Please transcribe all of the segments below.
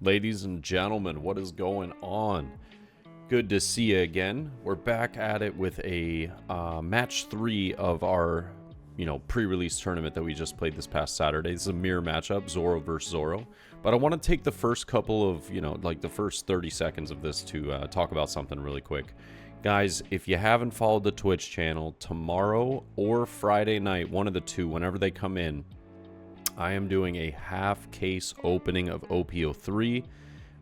Ladies and gentlemen, what is going on? Good to see you again. We're back at it with a match 3 of our, pre-release tournament that we just played this past Saturday. This is a mirror matchup, Zoro versus Zoro. But I want to take the first couple of, the first 30 seconds of this to talk about something really quick. Guys, if you haven't followed the Twitch channel, tomorrow or Friday night, one of the two, whenever they come in, I am doing a half case opening of OP03.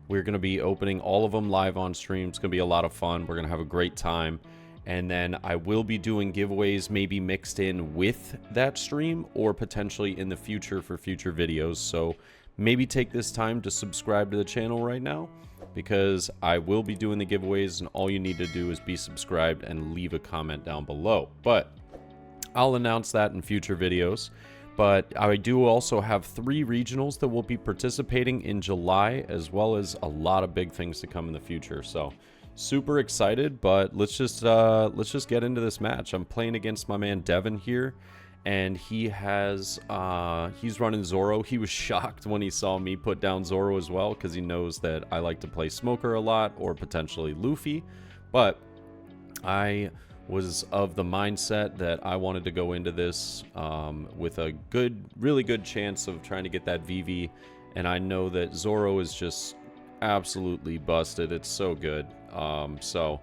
We're going to be opening all of them live on stream. It's going to be a lot of fun. We're going to have a great time. And then I will be doing giveaways maybe mixed in with that stream or potentially in the future for future videos. So maybe take this time to subscribe to the channel right now, because I will be doing the giveaways and all you need to do is be subscribed and leave a comment down below. But I'll announce that in future videos. But I do also have 3 regionals that will be participating in July, as well as a lot of big things to come in the future. So super excited, but let's just get into this match. I'm playing against my man Devin here, and he has he's running Zoro. He was shocked when he saw me put down Zoro as well, because he knows that I like to play Smoker a lot, or potentially Luffy. But I was of the mindset that I wanted to go into this with a really good chance of trying to get that VV, and I know that Zoro is just absolutely busted. It's so good. So,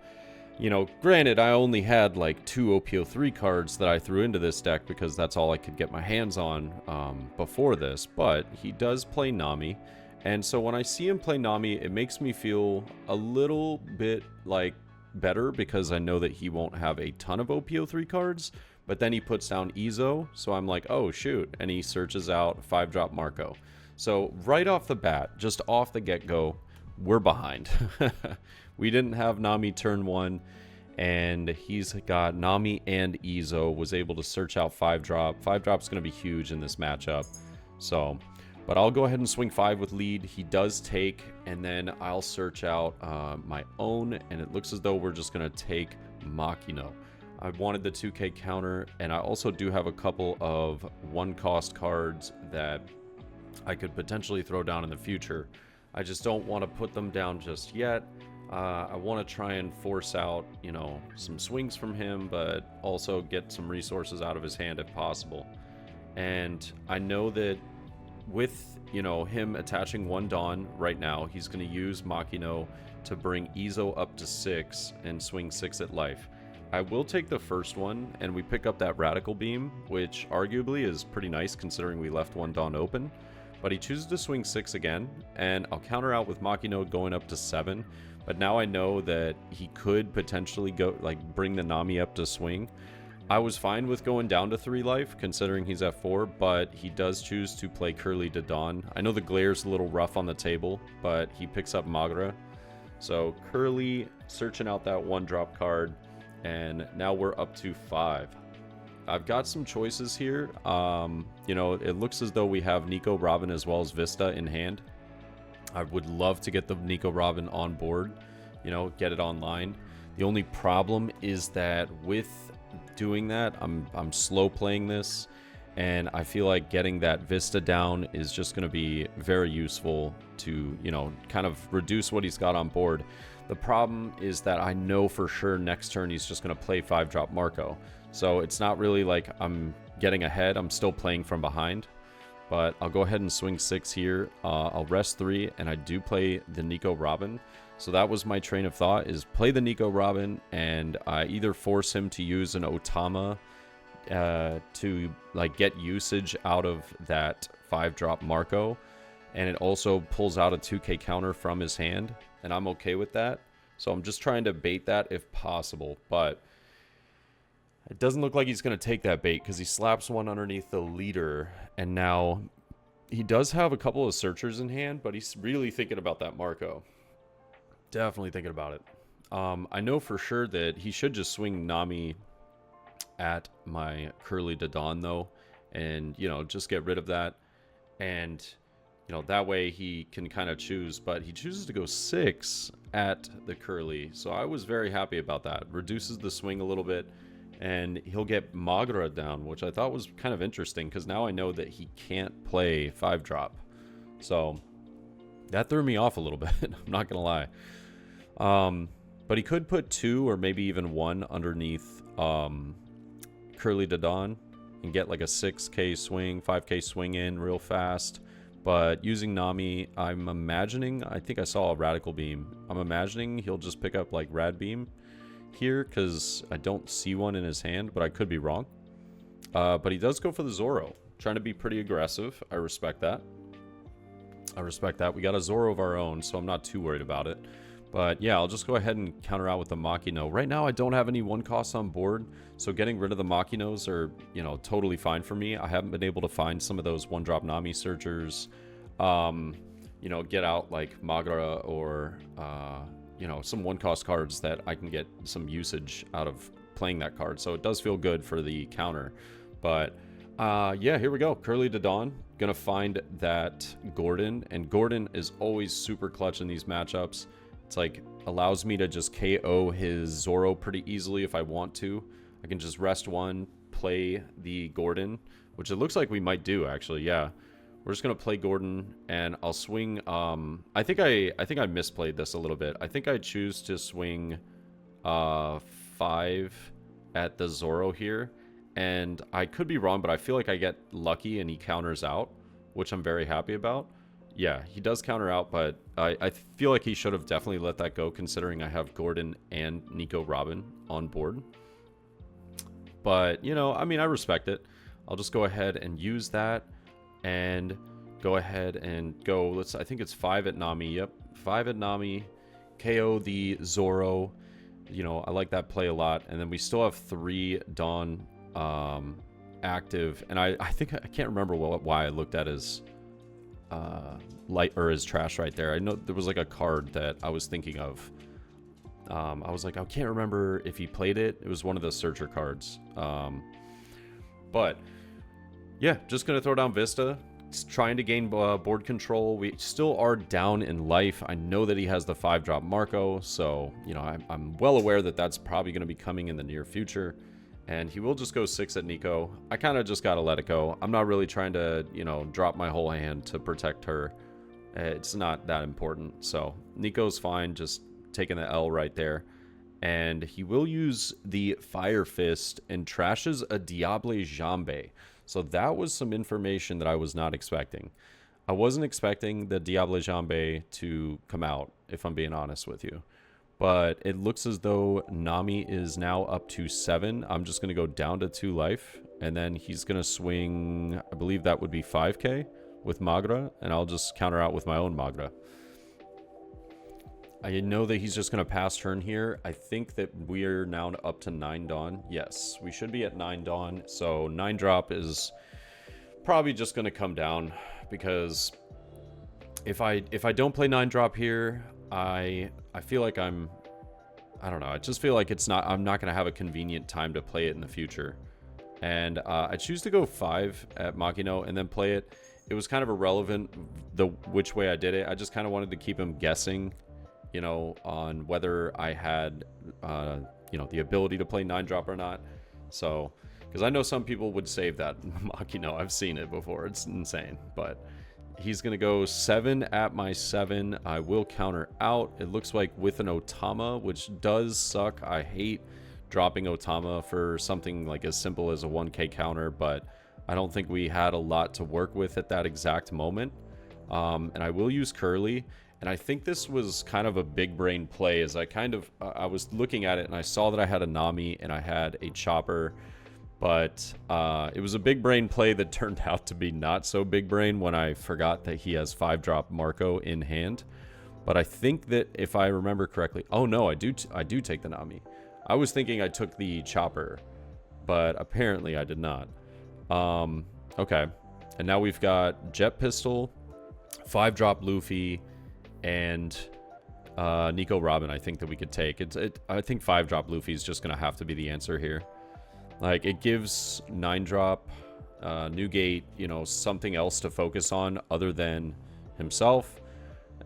granted, I only had like 2 OP03 cards that I threw into this deck because that's all I could get my hands on before this, but he does play Nami, and so when I see him play Nami, it makes me feel a little bit like better, because I know that he won't have a ton of OP03 cards. But then he puts down Izo, so I'm like, oh shoot, and he searches out 5-drop Marco. So right off the bat, just off the get-go, we're behind. We didn't have Nami turn 1, and he's got Nami and Izo, was able to search out 5-drop. 5-drop's going to be huge in this matchup. So, but I'll go ahead and swing 5 with lead. He does take, and then I'll search out my own, and it looks as though we're just going to take Makino. I wanted the 2k counter, and I also do have a couple of 1-cost cards that I could potentially throw down in the future. I just don't want to put them down just yet. I want to try and force out, some swings from him, but also get some resources out of his hand if possible. And I know that with, him attaching 1 Dawn right now, he's going to use Makino to bring Izo up to 6 and swing 6 at life. I will take the first one, and we pick up that Radical Beam, which arguably is pretty nice considering we left 1 Dawn open. But he chooses to swing 6 again, and I'll counter out with Makino going up to 7. But now I know that he could potentially go, bring the Nami up to swing. I was fine with going down to 3 life, considering he's at 4, but he does choose to play Curly to Dawn. I know the Glare's a little rough on the table, but he picks up Magra. So Curly searching out that 1-drop card, and now we're up to 5. I've got some choices here. It looks as though we have Nico Robin as well as Vista in hand. I would love to get the Nico Robin on board, get it online. The only problem is that with doing that, I'm slow playing this, and I feel like getting that Vista down is just going to be very useful to, kind of reduce what he's got on board. The problem is that I know for sure next turn he's just going to play 5-drop Marco. So it's not really like I'm getting ahead. I'm still playing from behind. But I'll go ahead and swing 6 here. I'll rest 3, and I do play the Nico Robin. So that was my train of thought, is play the Nico Robin, and I either force him to use an Otama to get usage out of that 5-drop Marco. And it also pulls out a 2k counter from his hand, and I'm okay with that. So I'm just trying to bait that if possible, but it doesn't look like he's going to take that bait, because he slaps 1 underneath the leader, and now he does have a couple of searchers in hand, but he's really thinking about that Marco. Definitely thinking about it. I know for sure that he should just swing Nami at my Curly to Dawn, though, and, just get rid of that, and, that way he can kind of choose, but he chooses to go 6 at the Curly, so I was very happy about that. Reduces the swing a little bit, and he'll get Magra down, which I thought was kind of interesting, because now I know that he can't play 5-drop. So That threw me off a little bit. I'm not going to lie. But he could put 2 or maybe even 1 underneath Curly Dawn and get like a 6k swing, 5k swing in real fast. But using Nami, I'm imagining, I think I saw a Radical Beam. I'm imagining he'll just pick up like Rad Beam here because I don't see one in his hand, but I could be wrong. But he does go for the Zoro, trying to be pretty aggressive. I respect that. I respect that. We got a Zoro of our own, so I'm not too worried about it. But yeah, I'll just go ahead and counter out with the Makino. Right now, I don't have any 1 costs on board, so getting rid of the Makinos are, you know, totally fine for me. I haven't been able to find some of those 1-drop Nami Searchers, you know, get out like Magra or, you know, some 1-cost cards that I can get some usage out of playing that card. So it does feel good for the counter. But yeah, here we go. Curly Dawn. Gonna find that Gordon, and Gordon is always super clutch in these matchups. It's like allows me to just KO his Zoro pretty easily if I want to. I can just rest 1, play the Gordon, which it looks like we might do actually. Yeah, we're just gonna play Gordon, and I'll swing. I think I misplayed this a little bit. I think I choose to swing 5 at the Zoro here. And I could be wrong, but I feel like I get lucky and he counters out, which I'm very happy about. Yeah, he does counter out, but I feel like he should have definitely let that go, considering I have Gordon and Nico Robin on board. But, you know, I mean, I respect it. I'll just go ahead and use that and go ahead and go. I think it's 5 at Nami. Yep, 5 at Nami. KO the Zoro. You know, I like that play a lot. And then we still have 3 Dawn active, and I think I can't remember why I looked at his light or his trash right there. I know there was like a card that I was thinking of. I was like, I can't remember if he played it. It was one of the searcher cards. But yeah, just gonna throw down Vista. It's trying to gain board control. We still are down in life. I know that he has the 5-drop Marco, so you know I'm well aware that that's probably going to be coming in the near future. And he will just go 6 at Nico. I kind of just got to let it go. I'm not really trying to, you know, drop my whole hand to protect her. It's not that important. So Nico's fine, just taking the L right there. And he will use the Fire Fist and trashes a Diable Jambe. So that was some information that I was not expecting. I wasn't expecting the Diable Jambe to come out, if I'm being honest with you. But it looks as though Nami is now up to 7. I'm just going to go down to 2 life. And then he's going to swing, I believe that would be 5k with Magra. And I'll just counter out with my own Magra. I know that he's just going to pass turn here. I think that we're now up to 9 Dawn. Yes, we should be at 9 Dawn. So 9 drop is probably just going to come down. Because if I don't play 9 drop here, I feel like I don't know. I just feel like I'm not going to have a convenient time to play it in the future. And I choose to go 5 at Makino and then play it. It was kind of irrelevant which way I did it. I just kind of wanted to keep him guessing, you know, on whether I had, you know, the ability to play 9 drop or not. So, because I know some people would save that Makino. I've seen it before. It's insane. But he's going to go 7 at my 7. I will counter out. It looks like with an Otama, which does suck. I hate dropping Otama for something like as simple as a 1k counter, but I don't think we had a lot to work with at that exact moment. And I will use Curly. And I think this was kind of a big brain play, as I was looking at it and I saw that I had a Nami and I had a Chopper. But it was a big brain play that turned out to be not so big brain when I forgot that he has 5-drop Marco in hand. But I think that if I remember correctly, oh no, I do take the Nami. I was thinking I took the Chopper, but apparently I did not. Okay, and now we've got Jet Pistol, 5-drop Luffy, and Nico Robin. I think that we could take. I think 5-drop Luffy is just gonna have to be the answer here. Like, it gives 9-drop, Newgate, you know, something else to focus on other than himself.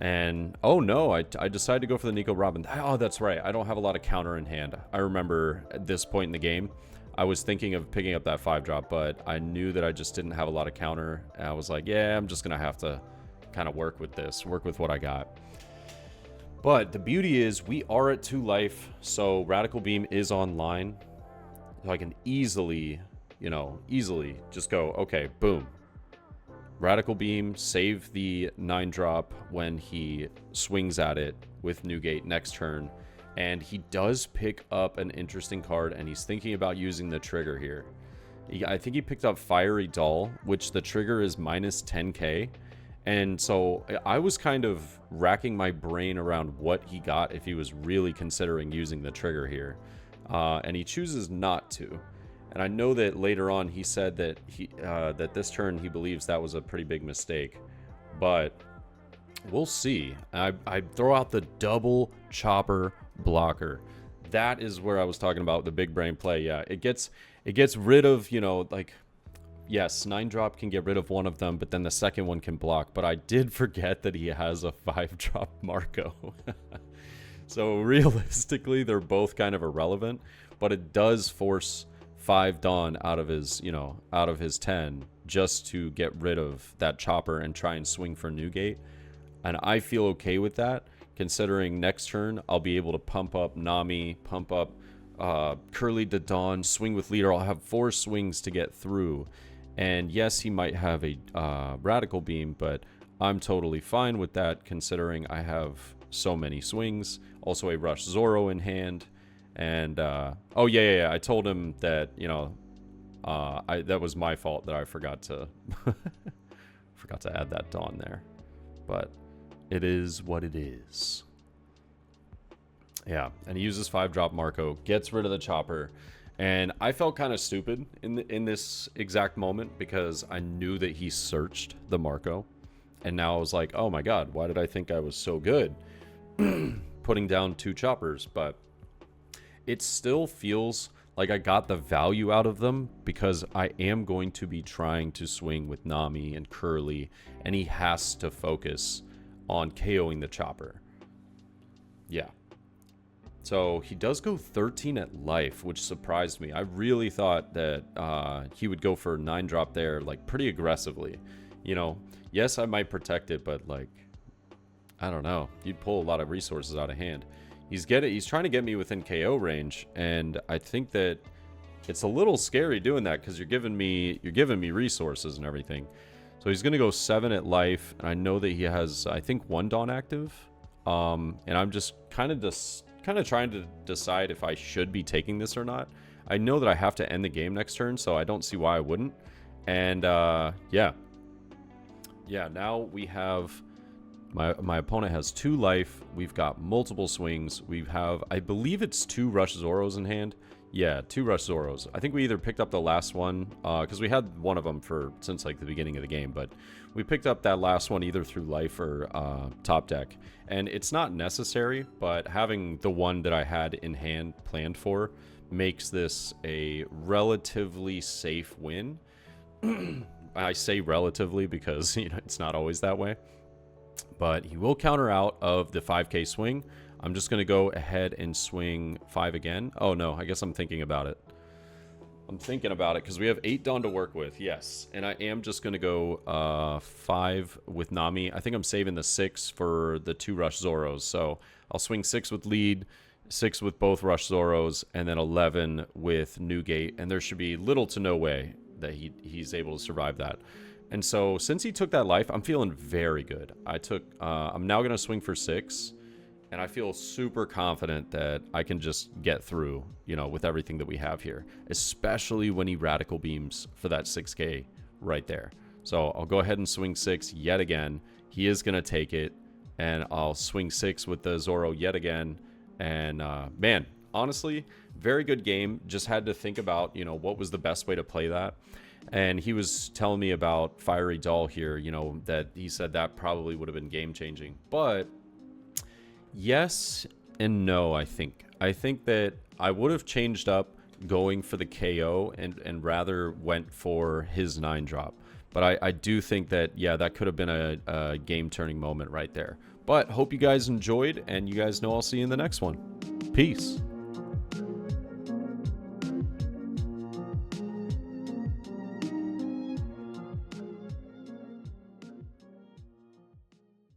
And, oh no, I decided to go for the Nico Robin. Oh, that's right. I don't have a lot of counter in hand. I remember at this point in the game, I was thinking of picking up that 5-drop, but I knew that I just didn't have a lot of counter. And I was like, yeah, I'm just going to have to kind of work with this, work with what I got. But the beauty is we are at 2 life, so Radical Beam is online. So I can easily, you know, easily just go, okay, boom. Radical Beam, save the 9-drop when he swings at it with Newgate next turn. And he does pick up an interesting card, and he's thinking about using the trigger here. I think he picked up Fiery Doll, which the trigger is minus 10k. And so I was kind of racking my brain around what he got if he was really considering using the trigger here. And he chooses not to. And I know that later on he said that that this turn he believes that was a pretty big mistake. But we'll see. I throw out the double chopper blocker. That is where I was talking about the big brain play. Yeah, it gets rid of, you know, like, yes, 9-drop can get rid of one of them, but then the second one can block. But I did forget that he has a 5-drop Marco. So realistically, they're both kind of irrelevant, but it does force 5 Dawn out of his, you know, out of his 10 just to get rid of that chopper and try and swing for Newgate. And I feel okay with that, considering next turn I'll be able to pump up Nami, pump up Curly to Dawn, swing with leader. I'll have 4 swings to get through. And yes, he might have a Radical Beam, but I'm totally fine with that, considering I have so many swings. Also a Rush Zoro in hand. And oh yeah, I told him that, you know, that was my fault that I forgot to add that Dawn there. But it is what it is. Yeah, and he uses 5-drop Marco, gets rid of the chopper, and I felt kind of stupid in this exact moment because I knew that he searched the Marco, and now I was like, oh my god, why did I think I was so good putting down 2 choppers? But it still feels like I got the value out of them because I am going to be trying to swing with Nami and Curly, and he has to focus on KOing the chopper. Yeah. So he does go 13 at life, which surprised me. I really thought that he would go for 9-drop there, like, pretty aggressively. You know, yes, I might protect it, but, like, I don't know. You'd pull a lot of resources out of hand. He's trying to get me within KO range, and I think that it's a little scary doing that because you're giving me resources and everything. So he's gonna go 7 at life, and I know that he has, I think, 1 Dawn active. And I'm just kind of trying to decide if I should be taking this or not. I know that I have to end the game next turn, so I don't see why I wouldn't. And yeah, now we have my opponent has 2 life. We've got multiple swings. We have, I believe it's 2 Rush Zoros in hand. Yeah, 2 Rush Zoros. I think we either picked up the last one because we had one of them since like the beginning of the game, but we picked up that last one either through life or top deck. And it's not necessary, but having the one that I had in hand planned for makes this a relatively safe win. I say relatively because, you know, it's not always that way. But he will counter out of the 5k swing. I'm just going to go ahead and swing 5 again. Oh, no, I guess I'm thinking about it. I'm thinking about it because we have 8 Dawn to work with, yes. And I am just going to go 5 with Nami. I think I'm saving the 6 for the 2 Rush Zoros. So I'll swing 6 with lead, 6 with both Rush Zoros, and then 11 with Newgate. And there should be little to no way that he's able to survive that. And so since he took that life, I'm feeling very good. I'm now going to swing for 6. And I feel super confident that I can just get through, you know, with everything that we have here, especially when he Radical Beams for that 6k right there. So I'll go ahead and swing 6 yet again. He is going to take it, and I'll swing 6 with the Zoro yet again. And man, honestly, very good game. Just had to think about, you know, what was the best way to play that. And he was telling me about Fiery Doll here, you know, that he said that probably would have been game changing. But yes and no, I think. I think that I would have changed up going for the KO and rather went for his 9-drop. But I do think that, yeah, that could have been a game-turning moment right there. But hope you guys enjoyed, and you guys know I'll see you in the next one. Peace.